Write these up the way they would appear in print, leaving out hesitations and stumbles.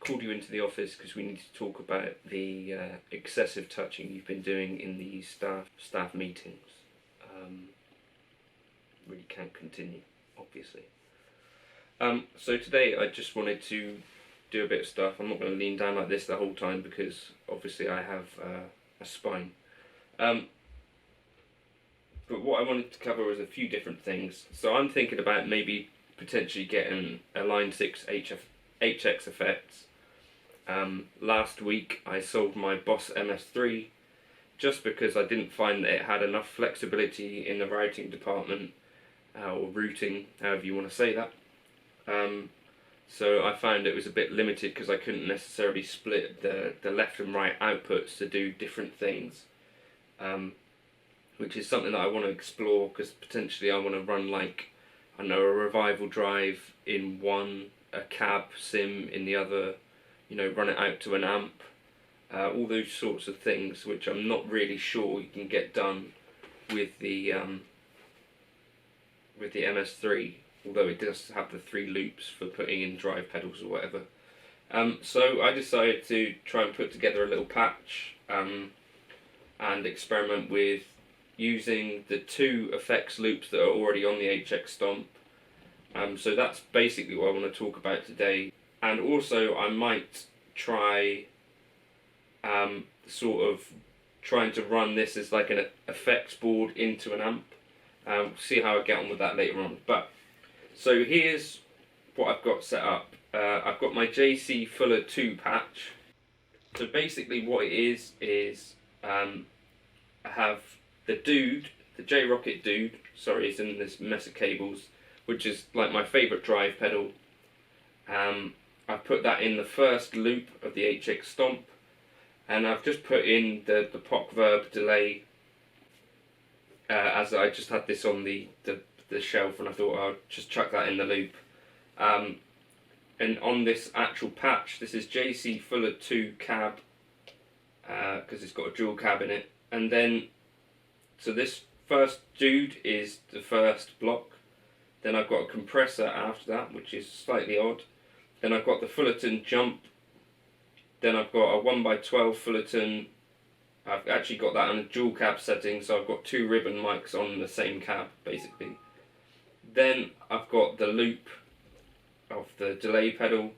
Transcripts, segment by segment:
called you into the office because we need to talk about the excessive touching you've been doing in the staff meetings. Really can't continue, obviously. So today I just wanted to do a bit of stuff. I'm not going to lean down like this the whole time because obviously I have a spine. But what I wanted to cover was a few different things. So I'm thinking about maybe potentially getting a Line 6 HX effects. Last week I sold my Boss MS3 just because I didn't find that it had enough flexibility in the routing department, or routing, however you want to say that. So I found it was a bit limited because I couldn't necessarily split the left and right outputs to do different things, which is something that I want to explore because potentially I want to run like, I know, a revival drive in one, a cab sim in the other, you know, run it out to an amp, all those sorts of things which I'm not really sure you can get done with the MS3, although it does have the 3 loops for putting in drive pedals or whatever. So I decided to try and put together a little patch and experiment with using the 2 effects loops that are already on the HX Stomp. So that's basically what I want to talk about today. And also I might try sort of trying to run this as like an effects board into an amp. See how I get on with that later on. But so here's what I've got set up. I've got my JC Fuller 2 patch. So basically what it is I have the dude, the J-Rocket dude, sorry, it's in this mess of cables, which is like my favourite drive pedal. I've put that in the first loop of the HX Stomp, and I've just put in the POC Verb delay, as I just had this on the shelf and I thought I'd just chuck that in the loop. And on this actual patch, this is JC Fuller 2 cab, because it's got a dual cab in it. And then, so this first dude is the first block. Then I've got a compressor after that, which is slightly odd. Then I've got the Fullerton jump. Then I've got a 1x12 Fullerton. I've actually got that on a dual cab setting, so I've got 2 ribbon mics on the same cab, basically. Then I've got the loop of the delay pedal,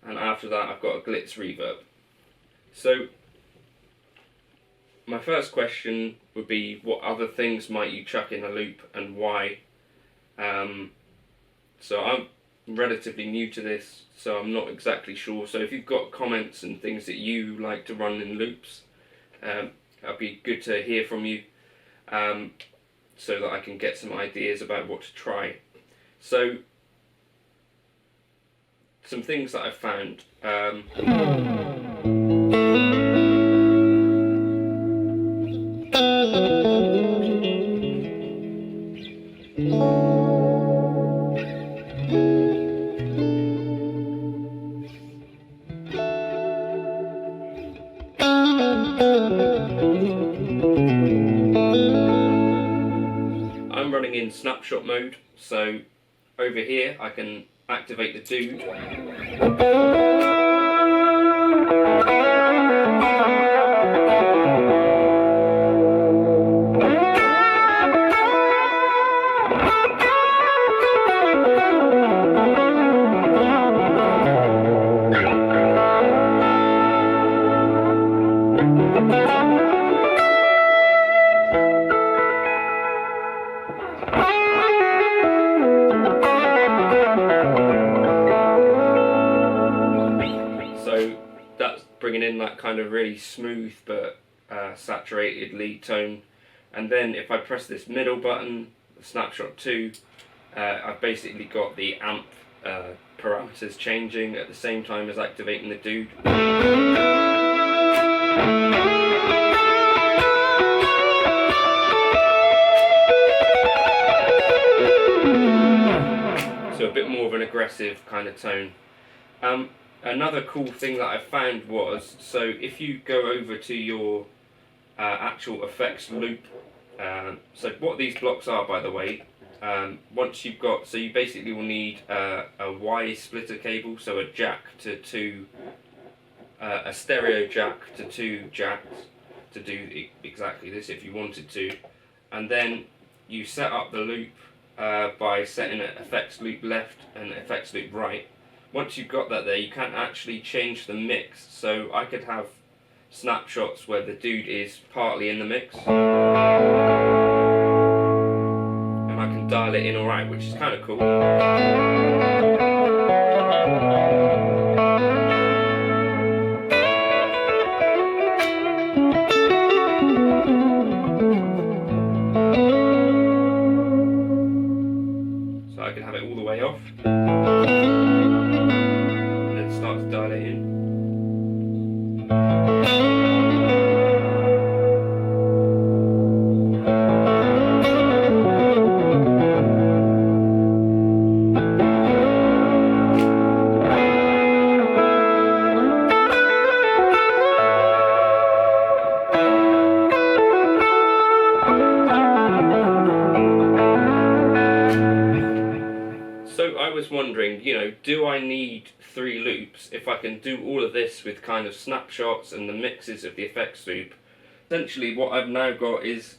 and after that I've got a glitz reverb. So my first question would be, what other things might you chuck in a loop and why? So I'm relatively new to this, so I'm not exactly sure. So if you've got comments and things that you like to run in loops, it'd be good to hear from you, so that I can get some ideas about what to try. So some things that I've found. I'm running in snapshot mode, so over here I can activate the dude. Bringing in that kind of really smooth but saturated lead tone. And then if I press this middle button, the snapshot 2, I've basically got the amp parameters changing at the same time as activating the dude. So a bit more of an aggressive kind of tone. Another cool thing that I found was, so if you go over to your actual effects loop So what these blocks are, by the way, once you've got, so you basically will need a Y splitter cable, so a jack to two, a stereo jack to two jacks to do exactly this if you wanted to, and then you set up the loop by setting an effects loop left and effects loop right. Once you've got that there, you can't actually change the mix, so I could have snapshots where the dude is partly in the mix, and I can dial it in alright, which is kind of cool. So I can have it all the way off, and then start to dial it in. So I was wondering, do I need 3 loops if I can do all of this with kind of snapshots and the mixes of the effects loop? Essentially what I've now got is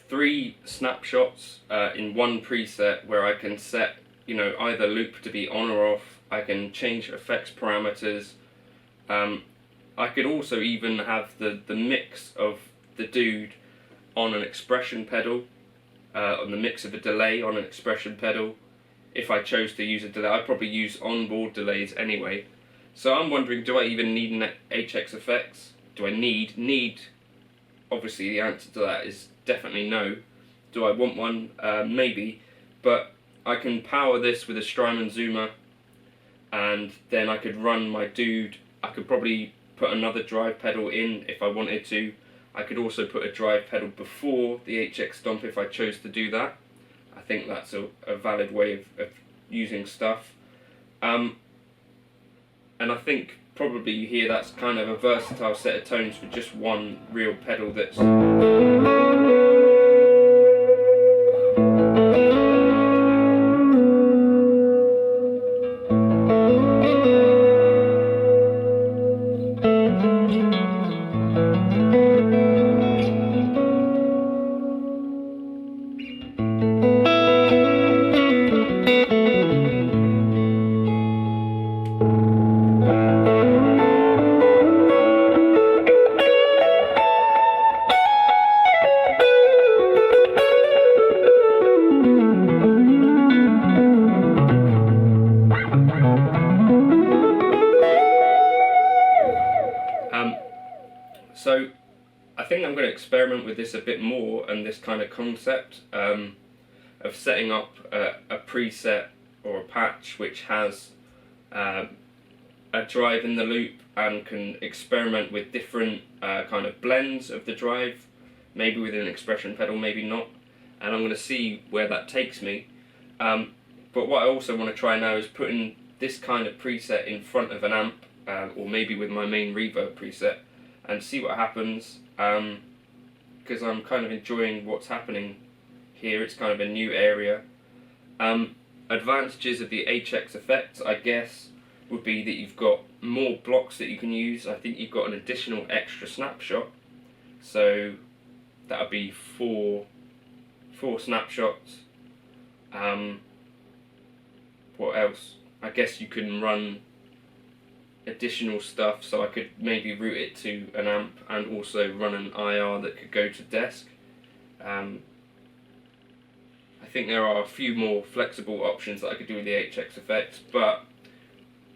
3 snapshots in one preset where I can set, either loop to be on or off. I can change effects parameters. I could also even have the mix of the dude on an expression pedal, on the mix of a delay on an expression pedal. If I chose to use a delay, I'd probably use onboard delays anyway. So I'm wondering, do I even need an HX effects? Do I need? Obviously the answer to that is definitely no. Do I want one? Maybe. But I can power this with a Strymon Zoomer, and then I could run my dude. I could probably put another drive pedal in if I wanted to. I could also put a drive pedal before the HX Stomp if I chose to do that. I think that's a valid way of using stuff. And I think probably you hear that's kind of a versatile set of tones for just one real pedal that's... So I think I'm going to experiment with this a bit more, and this kind of concept of setting up a preset or a patch which has a drive in the loop and can experiment with different kind of blends of the drive, maybe with an expression pedal, maybe not, and I'm going to see where that takes me. But what I also want to try now is putting this kind of preset in front of an amp, or maybe with my main reverb preset, and see what happens, because I'm kind of enjoying what's happening here. It's kind of a new area. Advantages of the HX effects, I guess, would be that you've got more blocks that you can use. I think you've got an additional extra snapshot, so that would be four snapshots. What else? I guess you can run additional stuff, so I could maybe route it to an amp and also run an IR that could go to desk. I think there are a few more flexible options that I could do with the HX effects, but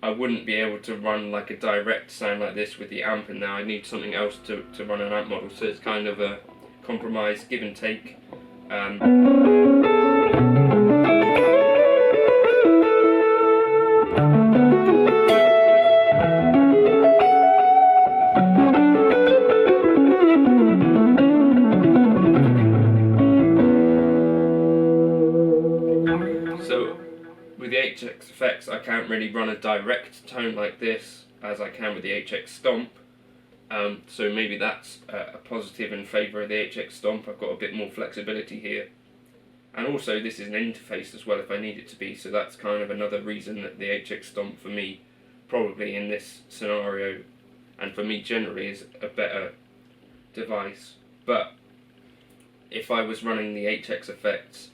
I wouldn't be able to run like a direct sound like this with the amp in there. I need something else to run an amp model, so it's kind of a compromise, give and take. So with the HX effects, I can't really run a direct tone like this as I can with the HX Stomp. So maybe that's a positive in favour of the HX Stomp. I've got a bit more flexibility here. And also this is an interface as well if I need it to be, so that's kind of another reason that the HX Stomp for me, probably in this scenario, and for me generally, is a better device. But if I was running the HX effects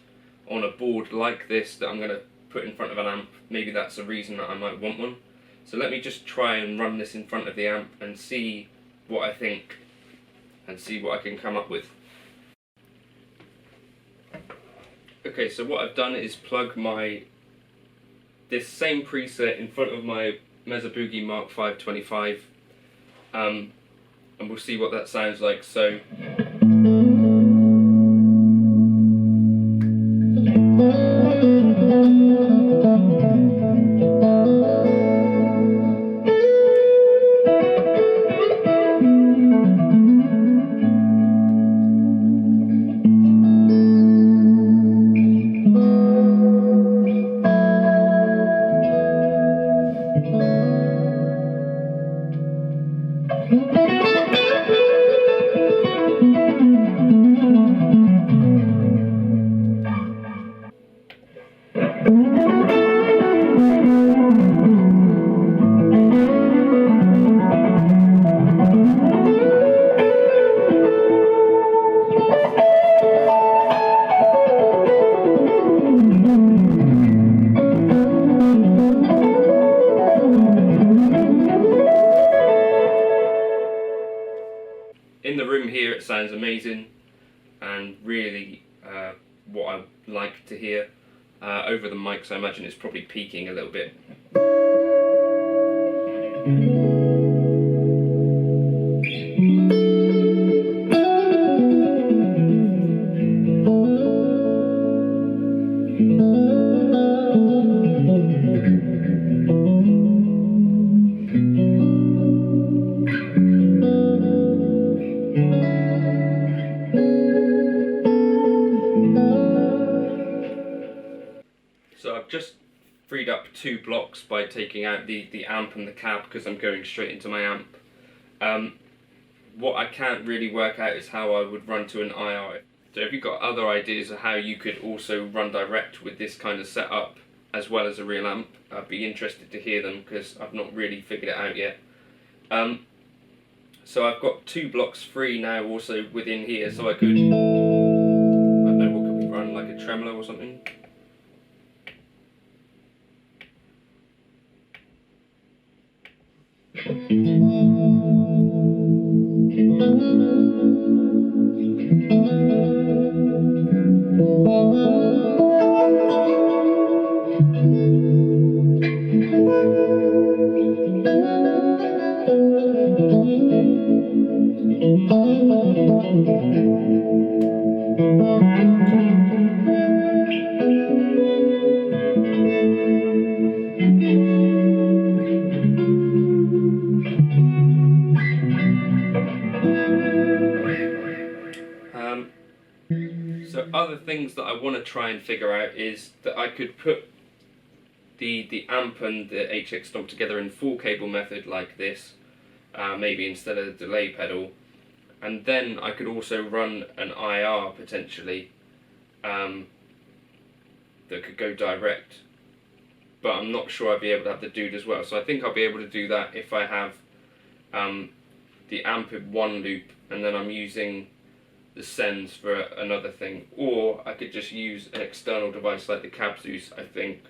on a board like this that I'm going to put in front of an amp, maybe that's a reason that I might want one. So let me just try and run this in front of the amp and see what I think and see what I can come up with. Okay, so what I've done is plug this same preset in front of my Mesa Boogie Mark 525, and we'll see what that sounds like. So in the room here it sounds amazing and really what I like to hear. Over the mics I imagine it's probably peaking a little bit. So I've just freed up 2 blocks by taking out the amp and the cab because I'm going straight into my amp. What I can't really work out is how I would run to an IR. So if you've got other ideas of how you could also run direct with this kind of setup as well as a real amp, I'd be interested to hear them because I've not really figured it out yet. So I've got 2 blocks free now also within here, so I could, I don't know, what could we run, like a tremolo or something? So other things that I want to try and figure out is that I could put the amp and the HX Stomp together in 4-cable method like this, maybe instead of the delay pedal, and then I could also run an IR potentially that could go direct, but I'm not sure I'd be able to have the dude as well. So I think I'll be able to do that if I have the amp in one loop and then I'm using the sends for another thing, or I could just use an external device like the Cab Zeus. I think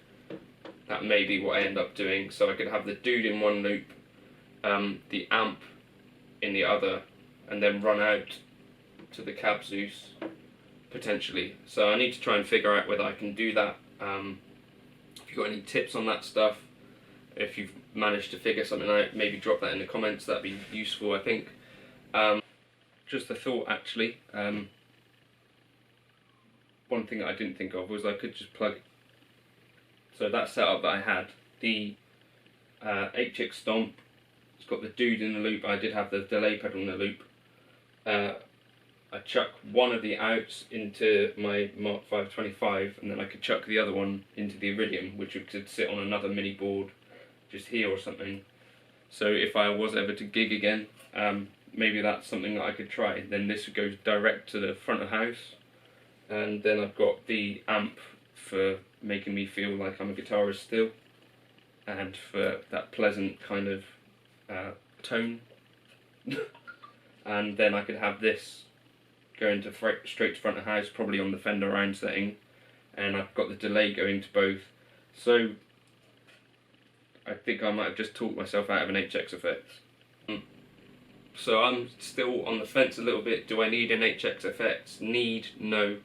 that may be what I end up doing. So I could have the dude in one loop, the amp in the other, and then run out to the Cab Zeus potentially. So I need to try and figure out whether I can do that. If you've got any tips on that stuff, if you've managed to figure something out, maybe drop that in the comments. That'd be useful, I think. Just a thought actually, one thing that I didn't think of was I could just plug, so that setup that I had, the HX Stomp, it's got the dude in the loop, I did have the delay pedal in the loop, I chuck one of the outs into my Mark 525 and then I could chuck the other one into the Iridium, which could sit on another mini board just here or something. So if I was ever to gig again, maybe that's something that I could try. Then this goes direct to the front of house, and then I've got the amp for making me feel like I'm a guitarist still, and for that pleasant kind of tone. And then I could have this going to straight to front of house, probably on the Fender round setting, and I've got the delay going to both. So I think I might have just talked myself out of an HX effect. So I'm still on the fence a little bit. Do I need an HX effect? Need? No.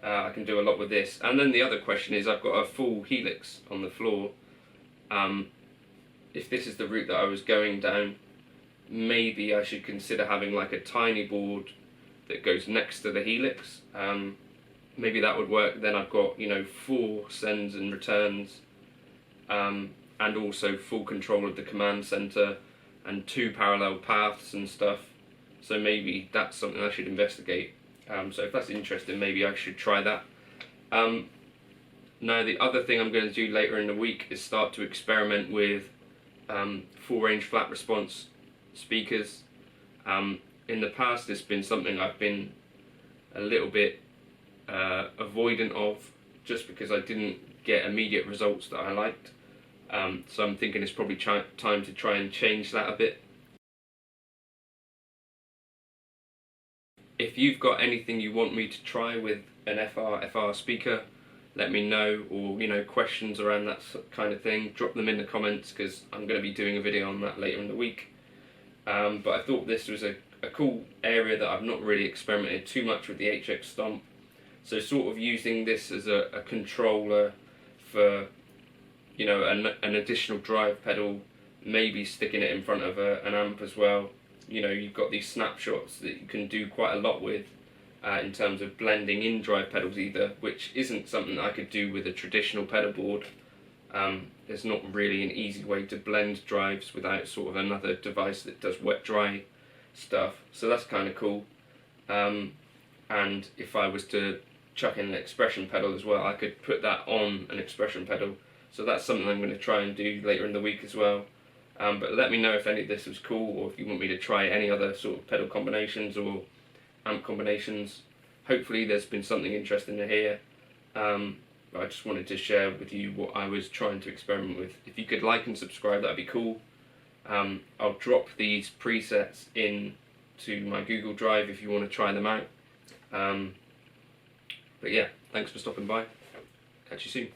I can do a lot with this. And then the other question is, I've got a full helix on the floor. If this is the route that I was going down, maybe I should consider having like a tiny board that goes next to the helix. Maybe that would work. Then I've got, you know, 4 sends and returns, and also full control of the command center and 2 parallel paths and stuff. So maybe that's something I should investigate. So if that's interesting, maybe I should try that. Now the other thing I'm going to do later in the week is start to experiment with full range flat response speakers. In the past it's been something I've been a little bit avoidant of, just because I didn't get immediate results that I liked. So I'm thinking it's probably time to try and change that a bit. If you've got anything you want me to try with an FR speaker, let me know, or, you know, questions around that kind of thing, drop them in the comments, because I'm going to be doing a video on that later in the week. But I thought this was a cool area that I've not really experimented too much with the HX Stomp. So sort of using this as a controller for, you know, an additional drive pedal, maybe sticking it in front of an amp as well. You know, you've got these snapshots that you can do quite a lot with in terms of blending in drive pedals either, which isn't something that I could do with a traditional pedal board. There's not really an easy way to blend drives without sort of another device that does wet-dry stuff. So that's kind of cool. And if I was to chuck in an expression pedal as well, I could put that on an expression pedal. So that's something I'm going to try and do later in the week as well. But let me know if any of this was cool, or if you want me to try any other sort of pedal combinations or amp combinations. Hopefully there's been something interesting to hear. But I just wanted to share with you what I was trying to experiment with. If you could like and subscribe, that'd be cool. I'll drop these presets into my Google Drive if you want to try them out. But yeah, thanks for stopping by. Catch you soon.